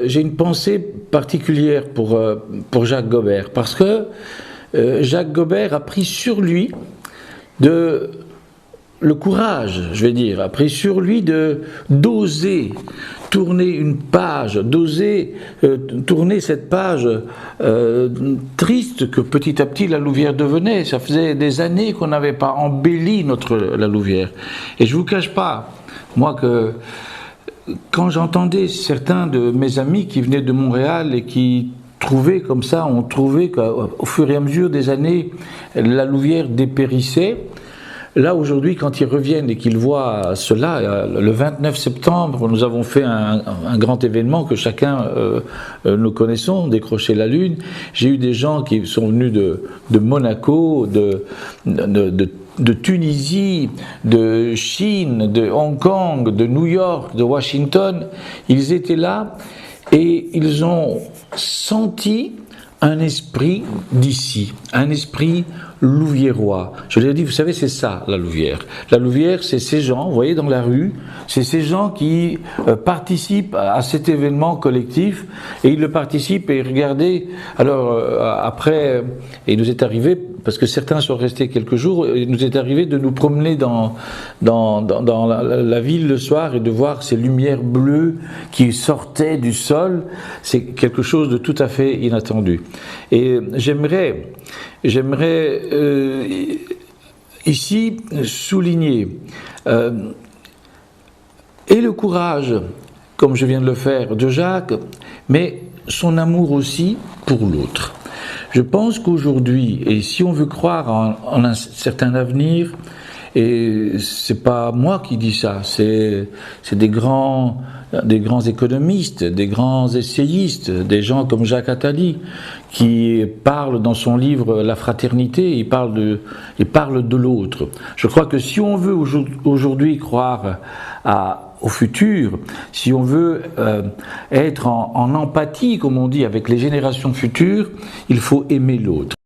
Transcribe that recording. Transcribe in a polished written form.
J'ai une pensée particulière pour Jacques Gaubert, parce que Jacques Gaubert a pris sur lui le courage, je vais dire, a pris sur lui d'oser tourner une page, d'oser tourner cette page triste que petit à petit la Louvière devenait. Ça faisait des années qu'on n'avait pas embelli la Louvière. Et je ne vous cache pas, moi, que quand j'entendais certains de mes amis qui venaient de Montréal et qui trouvaient comme ça, ont trouvé qu'au fur et à mesure des années, la Louvière dépérissait. Là, aujourd'hui, quand ils reviennent et qu'ils voient cela, le 29 septembre, nous avons fait un grand événement que chacun nous connaissons, décrocher la Lune. J'ai eu des gens qui sont venus de Monaco, de Tunisie, de Chine, de Hong Kong, de New York, de Washington. Ils étaient là et ils ont senti un esprit d'ici, un esprit louviérois. Je l'ai dit, vous savez, c'est ça, la Louvière. La Louvière, c'est ces gens, vous voyez, dans la rue, c'est ces gens qui participent à cet événement collectif, et ils le participent, et regardez, alors après, il nous est arrivé, parce que certains sont restés quelques jours, il nous est arrivé de nous promener dans la ville le soir et de voir ces lumières bleues qui sortaient du sol. C'est quelque chose de tout à fait inattendu. Et j'aimerais ici souligner et le courage, comme je viens de le faire, de Jacques, mais son amour aussi pour l'autre. Je pense qu'aujourd'hui, et si on veut croire en un certain avenir, et c'est pas moi qui dis ça, c'est des grands économistes, des grands essayistes, des gens comme Jacques Attali, qui parlent dans son livre La fraternité, il parle de l'autre. Je crois que si on veut aujourd'hui croire au futur, si on veut être en empathie, comme on dit, avec les générations futures, il faut aimer l'autre.